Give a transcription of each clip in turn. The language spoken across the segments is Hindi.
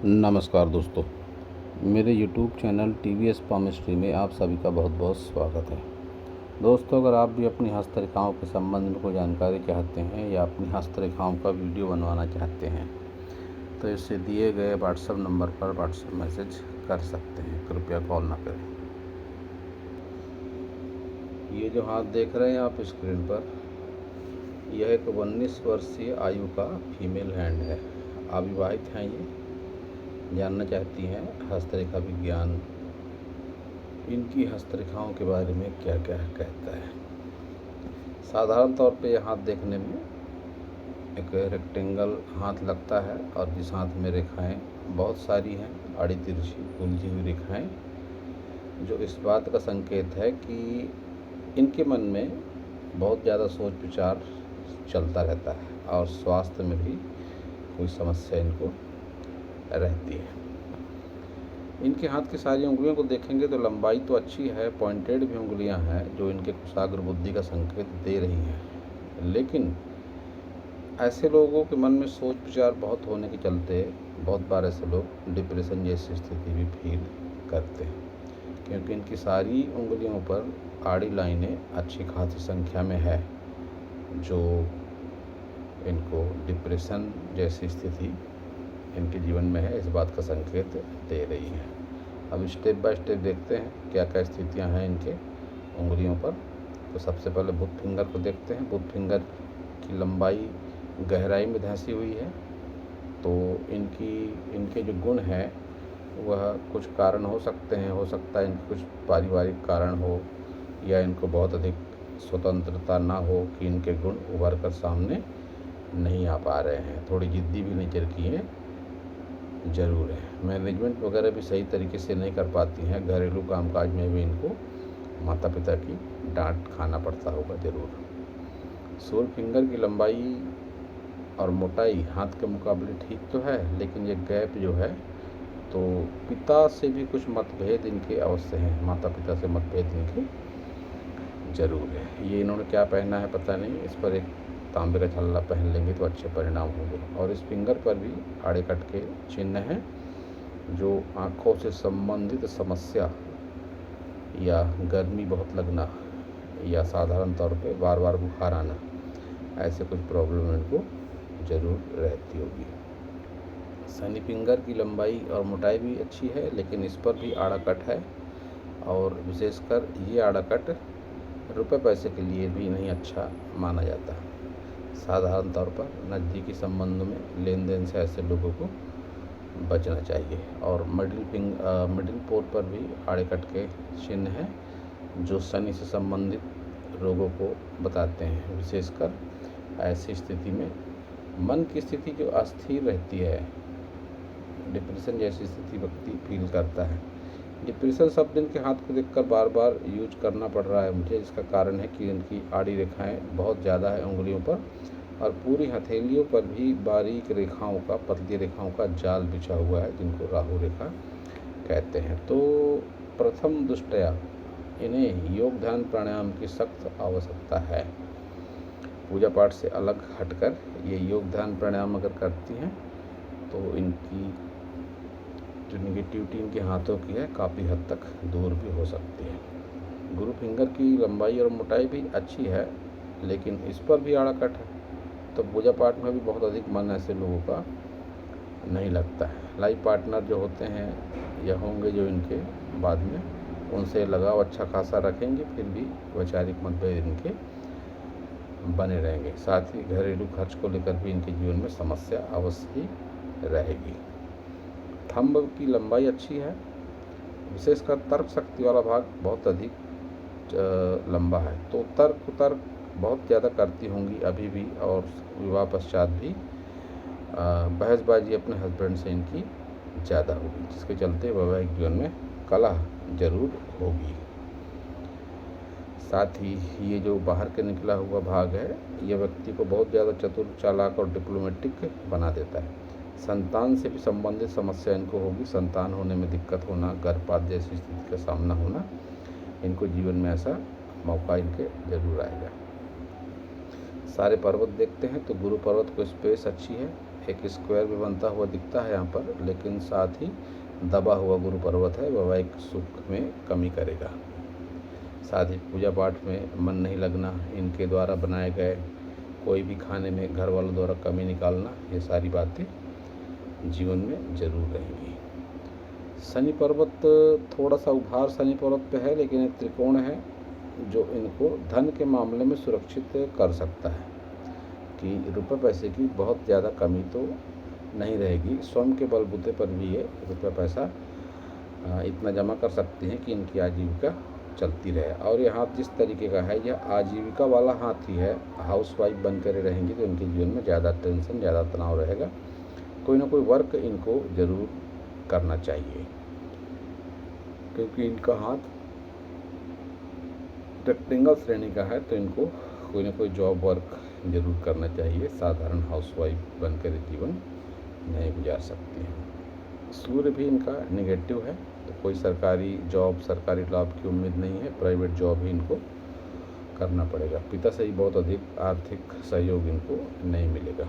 नमस्कार दोस्तों, मेरे YouTube चैनल TVS पामिस्ट्री में आप सभी का बहुत बहुत स्वागत है। दोस्तों, अगर आप भी अपनी हस्तरेखाओं के संबंध में कोई जानकारी चाहते हैं या अपनी हस्तरेखाओं का वीडियो बनवाना चाहते हैं तो इससे दिए गए व्हाट्सएप नंबर पर व्हाट्सएप मैसेज कर सकते हैं, कृपया कॉल ना करें। ये जो हाथ देख रहे हैं आप स्क्रीन पर, यह एक 19 वर्षीय आयु का फीमेल हैंड है। अविवाहित हैं। ये जानना चाहती हैं हस्तरेखा विज्ञान इनकी हस्तरेखाओं के बारे में क्या क्या कहता है। साधारण तौर पे यह हाथ देखने में एक रेक्टेंगल हाथ लगता है और जिस हाथ में रेखाएं बहुत सारी हैं, आड़ी तिरछी उलझी हुई रेखाएं, जो इस बात का संकेत है कि इनके मन में बहुत ज़्यादा सोच विचार चलता रहता है और स्वास्थ्य में भी कोई समस्या इनको रहती है। इनके हाथ की सारी उंगलियों को देखेंगे तो लंबाई तो अच्छी है, पॉइंटेड भी उंगलियां हैं जो इनके कुशाग्र बुद्धि का संकेत दे रही हैं। लेकिन ऐसे लोगों के मन में सोच विचार बहुत होने के चलते बहुत बार ऐसे लोग डिप्रेशन जैसी स्थिति भी फील करते हैं, क्योंकि इनकी सारी उंगलियों पर आड़ी लाइनें अच्छी खासी संख्या में है, जो इनको डिप्रेशन जैसी स्थिति इनके जीवन में है, इस बात का संकेत दे रही है। अब स्टेप बाय स्टेप देखते हैं क्या क्या स्थितियां हैं इनके उंगलियों पर। तो सबसे पहले बुध फिंगर को देखते हैं। बुध फिंगर की लंबाई गहराई में धंसी हुई है, तो इनके जो गुण हैं वह कुछ कारण हो सकते हैं। हो सकता है इनके कुछ पारिवारिक कारण हो या इनको बहुत अधिक स्वतंत्रता ना हो कि इनके गुण उभर कर सामने नहीं आ पा रहे हैं। थोड़ी जिद्दी भी नेचर की हैं ज़रूर है। मैनेजमेंट वगैरह भी सही तरीके से नहीं कर पाती हैं। घरेलू कामकाज में भी इनको माता पिता की डांट खाना पड़ता होगा ज़रूर। सोल फिंगर की लंबाई और मोटाई हाथ के मुकाबले ठीक तो है, लेकिन ये गैप जो है तो पिता से भी कुछ मतभेद इनके अवश्य हैं। माता पिता से मतभेद इनके ज़रूर है। ये इन्होंने क्या पहना है पता नहीं, इस पर एक तांबे का छल्ला पहन लेंगे तो अच्छे परिणाम होंगे। और इस फिंगर पर भी आड़े कट के चिन्ह हैं, जो आँखों से संबंधित समस्या या गर्मी बहुत लगना या साधारण तौर पे बार बार बुखार आना, ऐसे कुछ प्रॉब्लम इनको ज़रूर रहती होगी। शनि फिंगर की लंबाई और मोटाई भी अच्छी है, लेकिन इस पर भी आड़ा कट है और विशेषकर ये आड़ा कट रुपए पैसे के लिए भी नहीं अच्छा माना जाता। साधारण तौर पर नज़दीकी संबंधों में लेन देन से ऐसे लोगों को बचना चाहिए। और मिडिल पोर पर भी आड़े कट के चिन्ह हैं, जो शनि से संबंधित रोगों को बताते हैं। विशेषकर ऐसी स्थिति में मन की स्थिति जो अस्थिर रहती है, डिप्रेशन जैसी स्थिति व्यक्ति फील करता है। डिप्रेशन शब्द इनके हाथ को देखकर बार बार यूज करना पड़ रहा है मुझे। इसका कारण है कि इनकी आड़ी रेखाएं बहुत ज़्यादा है उंगलियों पर, और पूरी हथेलियों पर भी बारीक रेखाओं का, पतली रेखाओं का जाल बिछा हुआ है, जिनको राहु रेखा कहते हैं। तो प्रथम दृष्टया इन्हें योग ध्यान प्राणायाम की सख्त आवश्यकता है। पूजा पाठ से अलग हटकर ये योग ध्यान प्राणायाम अगर करती हैं तो इनकी जो निगेटिविटी इनके हाथों की है काफ़ी हद तक दूर भी हो सकती है। गुरु फिंगर की लंबाई और मोटाई भी अच्छी है, लेकिन इस पर भी आड़ा कट है, तो पूजा पाठ में भी बहुत अधिक मन ऐसे लोगों का नहीं लगता है। लाइफ पार्टनर जो होते हैं या होंगे जो इनके बाद में, उनसे लगाव अच्छा खासा रखेंगे, फिर भी वैचारिक मतभेद इनके बने रहेंगे। साथ ही घरेलू खर्च को लेकर भी इनके जीवन में समस्या अवश्य ही रहेगी। थंब की लंबाई अच्छी है, विशेषकर तर्क शक्ति वाला भाग बहुत अधिक लंबा है, तो तर्क बहुत ज़्यादा करती होंगी अभी भी, और विवाह पश्चात भी बहसबाजी अपने हस्बैंड से इनकी ज़्यादा होगी, जिसके चलते वैवाहिक जीवन में कलह जरूर होगी। साथ ही ये जो बाहर के निकला हुआ भाग है, यह व्यक्ति को बहुत ज़्यादा चतुर, चालाक और डिप्लोमेटिक बना देता है। संतान से भी संबंधित समस्या इनको होगी। संतान होने में दिक्कत होना, गर्भपात जैसी स्थिति का सामना होना, इनको जीवन में ऐसा मौका इनके जरूर आएगा। सारे पर्वत देखते हैं तो गुरु पर्वत को स्पेस अच्छी है, एक स्क्वायर भी बनता हुआ दिखता है यहाँ पर, लेकिन साथ ही दबा हुआ गुरु पर्वत है, वैवाहिक सुख में कमी करेगा। साथ ही पूजा पाठ में मन नहीं लगना, इनके द्वारा बनाए गए कोई भी खाने में घर वालों द्वारा कमी निकालना, ये सारी बातें जीवन में जरूर रहेंगी। शनि पर्वत थोड़ा सा उभार शनि पर्वत पे है, लेकिन एक त्रिकोण है जो इनको धन के मामले में सुरक्षित कर सकता है कि रुपए पैसे की बहुत ज़्यादा कमी तो नहीं रहेगी। स्वयं के बलबूते पर भी ये रुपये पैसा इतना जमा कर सकती हैं कि इनकी आजीविका चलती रहे। और ये हाथ जिस तरीके का है, यह आजीविका वाला हाथ ही है। हाउसवाइफ बनकर रहेंगी तो इनके जीवन में ज़्यादा टेंशन, ज़्यादा तनाव रहेगा। कोई ना कोई वर्क इनको ज़रूर करना चाहिए, क्योंकि इनका हाथ टेक्निकल श्रेणी का है, तो इनको कोई ना कोई जॉब वर्क जरूर करना चाहिए। साधारण हाउसवाइफ बनकर जीवन नहीं गुजार सकती हैं। सूर्य भी इनका नेगेटिव है, तो कोई सरकारी जॉब, सरकारी लाभ की उम्मीद नहीं है। प्राइवेट जॉब ही इनको करना पड़ेगा। पिता से ही बहुत अधिक आर्थिक सहयोग इनको नहीं मिलेगा।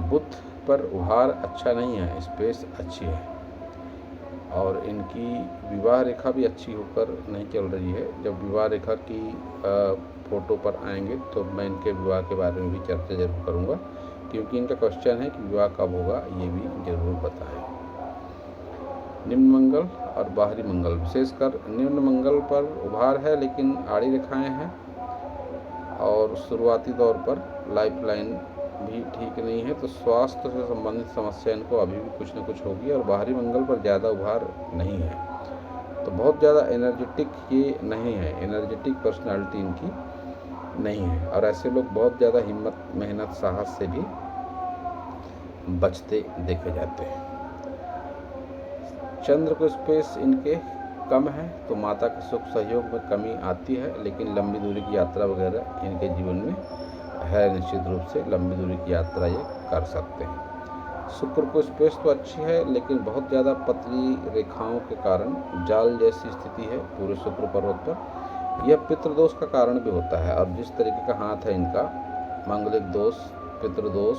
बुध पर उभार अच्छा नहीं है, स्पेस अच्छी है, और इनकी विवाह रेखा भी अच्छी होकर नहीं चल रही है। जब विवाह रेखा की फ़ोटो पर आएंगे तो मैं इनके विवाह के बारे में भी चर्चा जरूर करूँगा, क्योंकि इनका क्वेश्चन है कि विवाह कब होगा, ये भी जरूर बताएं। निम्न मंगल और बाहरी मंगल, विशेषकर निम्न मंगल पर उभार है, लेकिन आड़ी रेखाएं हैं, और शुरुआती दौर पर लाइफलाइन भी ठीक नहीं है, तो स्वास्थ्य से संबंधित समस्या इनको अभी भी कुछ न कुछ होगी। और बाहरी मंगल पर ज़्यादा उभार नहीं है, तो बहुत ज़्यादा एनर्जेटिक ये नहीं है, एनर्जेटिक पर्सनालिटी इनकी नहीं है। और ऐसे लोग बहुत ज़्यादा हिम्मत, मेहनत, साहस से भी बचते देखे जाते हैं। चंद्र को स्पेस इनके कम है, तो माता के सुख सहयोग में कमी आती है, लेकिन लंबी दूरी की यात्रा वगैरह इनके जीवन में है। निश्चित रूप से लंबी दूरी की यात्रा ये कर सकते हैं। शुक्र को स्पेस तो अच्छी है, लेकिन बहुत ज़्यादा पतली रेखाओं के कारण जाल जैसी स्थिति है पूरे शुक्र पर्वत पर। यह पितृदोष का कारण भी होता है, और जिस तरीके का हाथ है इनका, मांगलिक दोष, पितृदोष,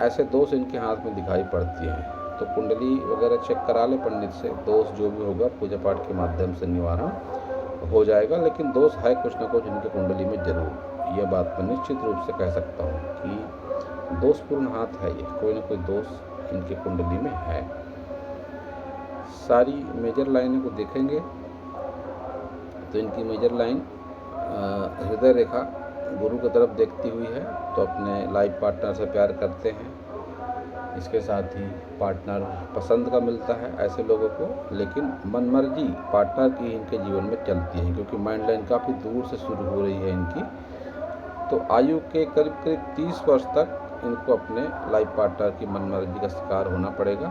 ऐसे दोष इनके हाथ में दिखाई पड़ती हैं। तो कुंडली वगैरह चेक करा ले पंडित से, दोष जो भी होगा पूजा पाठ के माध्यम से निवारण हो जाएगा। लेकिन दोष है कुछ ना कुछ इनके कुंडली में जरूर, यह बात मैं निश्चित रूप से कह सकता हूँ कि दोषपूर्ण हाथ है ये, कोई ना कोई दोष इनके कुंडली में है। सारी मेजर लाइनों को देखेंगे तो इनकी मेजर लाइन हृदय रेखा गुरु की तरफ देखती हुई है, तो अपने लाइफ पार्टनर से प्यार करते हैं। इसके साथ ही पार्टनर पसंद का मिलता है ऐसे लोगों को, लेकिन मनमर्जी पार्टनर की इनके जीवन में चलती है, क्योंकि माइंड लाइन काफ़ी दूर से शुरू हो रही है इनकी। तो आयु के करीब करीब 30 वर्ष तक इनको अपने लाइफ पार्टनर की मनमर्जी का शिकार होना पड़ेगा,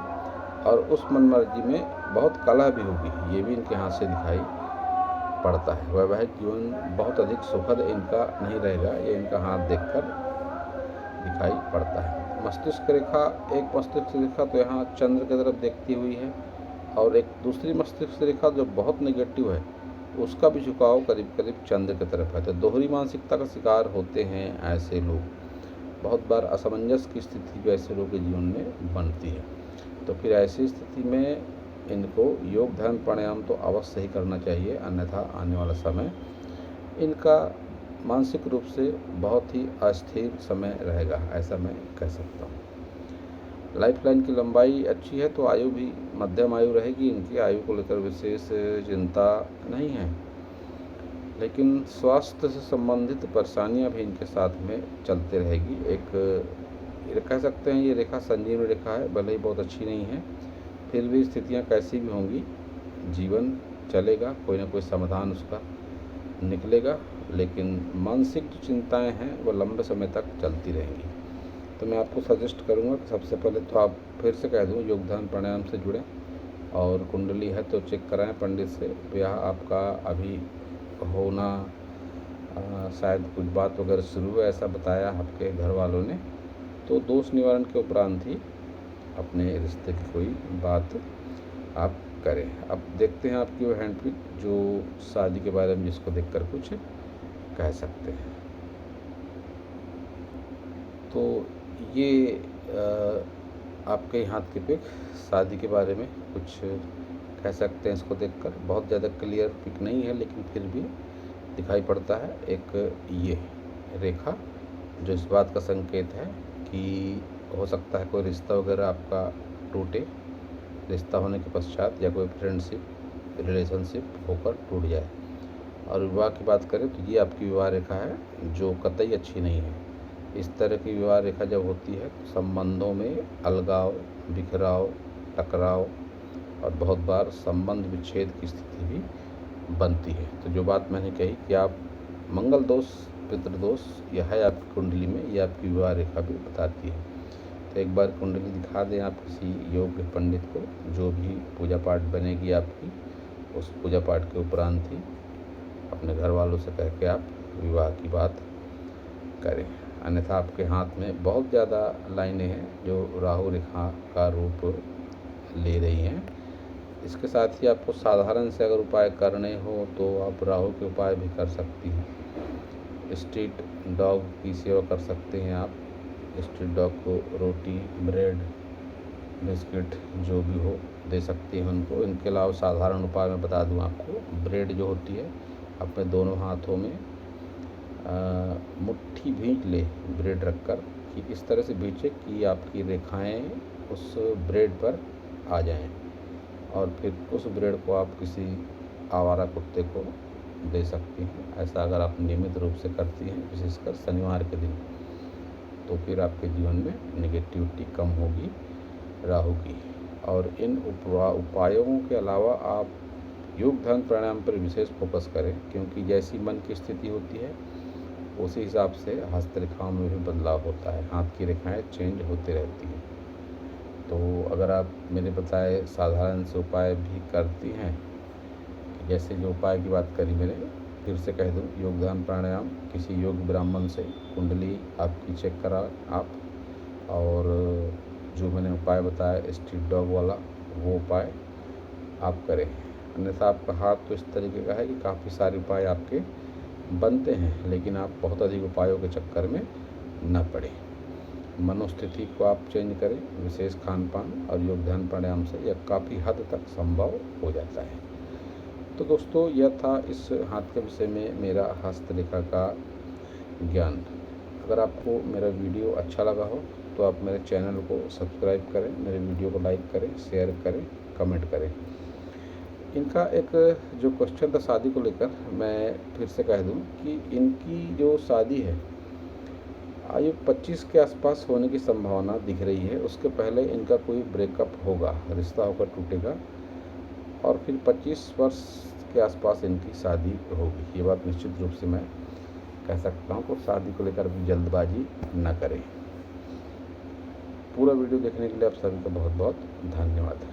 और उस मनमर्जी में बहुत कलह भी होगी, ये भी इनके हाथ से दिखाई पड़ता है। वैवाहिक जीवन बहुत अधिक सुखद इनका नहीं रहेगा, ये इनका हाथ देखकर दिखाई पड़ता है। मस्तिष्क रेखा, एक मस्तिष्क रेखा तो यहाँ चंद्र की तरफ देखती हुई है, और एक दूसरी मस्तिष्क रेखा जो बहुत नेगेटिव है, उसका भी झुकाव करीब करीब चंद्र की तरफ है। तो दोहरी मानसिकता का शिकार होते हैं ऐसे लोग। बहुत बार असमंजस की स्थिति भी ऐसे लोगों के जीवन में बनती है। तो फिर ऐसी स्थिति में इनको योग, ध्यान, प्राणायाम तो अवश्य ही करना चाहिए, अन्यथा आने वाला समय इनका मानसिक रूप से बहुत ही अस्थिर समय रहेगा, ऐसा मैं कह सकता हूँ। लाइफलाइन की लंबाई अच्छी है, तो आयु भी मध्यम आयु रहेगी इनकी। आयु को लेकर विशेष चिंता नहीं है, लेकिन स्वास्थ्य से संबंधित परेशानियां भी इनके साथ में चलते रहेगी। एक कह सकते हैं ये रेखा संजीवनी रेखा है, भले ही बहुत अच्छी नहीं है, फिर भी स्थितियां कैसी भी होंगी जीवन चलेगा, कोई ना कोई समाधान उसका निकलेगा। लेकिन मानसिक जो चिंताएं हैं वो लंबे समय तक चलती रहेंगी। तो मैं आपको सजेस्ट करूंगा कि सबसे पहले तो आप, फिर से कह दूं, योग, ध्यान, प्राणायाम से जुड़ें, और कुंडली है तो चेक कराएं पंडित से। ब्याह आपका अभी होना, शायद कुछ बात वगैरह शुरू है ऐसा बताया आपके घर वालों ने, तो दोष निवारण के उपरांत ही अपने रिश्ते की कोई बात आप करें। अब देखते हैं आपकी वो हैंडपिक जो शादी के बारे में जिसको देखकर कुछ कह सकते हैं। तो ये आपके हाथ की पिक शादी के बारे में कुछ कह सकते हैं इसको देखकर। बहुत ज़्यादा क्लियर पिक नहीं है, लेकिन फिर भी दिखाई पड़ता है एक ये रेखा, जो इस बात का संकेत है कि हो सकता है कोई रिश्ता वगैरह आपका टूटे, रिश्ता होने के पश्चात, या कोई फ्रेंडशिप रिलेशनशिप होकर टूट जाए। और विवाह की बात करें तो ये आपकी विवाह रेखा है जो कतई अच्छी नहीं है। इस तरह की विवाह रेखा जब होती है तो संबंधों में अलगाव, बिखराव, टकराव और बहुत बार संबंध विच्छेद की स्थिति भी बनती है। तो जो बात मैंने कही कि आप मंगल दोष, पितृदोष यह है आपकी कुंडली में, यह आपकी विवाह रेखा भी बताती है। तो एक बार कुंडली दिखा दें आप किसी योग्य पंडित को, जो भी पूजा पाठ बनेगी आपकी, उस पूजा पाठ के उपरांत ही अपने घर वालों से कह के आप विवाह की बात करें। अन्यथा आपके हाथ में बहुत ज़्यादा लाइनें हैं जो राहु रेखा का रूप ले रही हैं। इसके साथ ही आपको साधारण से अगर उपाय करने हो तो आप राहु के उपाय भी कर सकती हैं। स्ट्रीट डॉग की सेवा कर सकते हैं आप। स्ट्रीट डॉग को रोटी, ब्रेड, बिस्किट जो भी हो दे सकती हैं उनको। इनके अलावा साधारण उपाय मैं बता दूं आपको। ब्रेड जो होती है अपने दोनों हाथों में मुट्ठी भींच ले ब्रेड रखकर, कि इस तरह से भींचे कि आपकी रेखाएं उस ब्रेड पर आ जाएं, और फिर उस ब्रेड को आप किसी आवारा कुत्ते को दे सकती हैं। ऐसा अगर आप नियमित रूप से करती हैं, विशेषकर शनिवार के दिन, तो फिर आपके जीवन में नेगेटिविटी कम होगी राहु की। और इन उपायों के अलावा आप योग ध्यान प्राणायाम पर विशेष फोकस करें, क्योंकि जैसी मन की स्थिति होती है उसी हिसाब से हस्तरेखाओं में भी बदलाव होता है। हाथ की रेखाएं चेंज होती रहती हैं। तो अगर आप मेरे बताए साधारण से उपाय भी करती हैं, जैसे जो उपाय की बात करी मैंने, फिर से कह दूं, योग ध्यान प्राणायाम किसी योग ब्राह्मण से कुंडली आपकी चेक करा आप, और जो मैंने उपाय बताया स्ट्रीट डॉग वाला, वो उपाय आप करें। अन्यथा आपका हाथ तो इस तरीके का है कि काफ़ी सारे उपाय आपके बनते हैं, लेकिन आप बहुत अधिक उपायों के चक्कर में न पड़े। मनोस्थिति को आप चेंज करें, विशेष खान पान और योग ध्यान प्राणायाम से यह काफ़ी हद तक संभव हो जाता है। तो दोस्तों, यह था इस हाथ के विषय में मेरा हस्तरेखा का ज्ञान। अगर आपको मेरा वीडियो अच्छा लगा हो तो आप मेरे चैनल को सब्सक्राइब करें, मेरे वीडियो को लाइक करें, शेयर करें, कमेंट करें। इनका एक जो क्वेश्चन था शादी को लेकर, मैं फिर से कह दूं कि इनकी जो शादी है आयु 25 के आसपास होने की संभावना दिख रही है। उसके पहले इनका कोई ब्रेकअप होगा, रिश्ता होकर टूटेगा, और फिर 25 वर्ष के आसपास इनकी शादी होगी। ये बात निश्चित रूप से मैं कह सकता हूँ। तो शादी को लेकर भी जल्दबाजी न करें। पूरा वीडियो देखने के लिए आप सभी का बहुत बहुत धन्यवाद।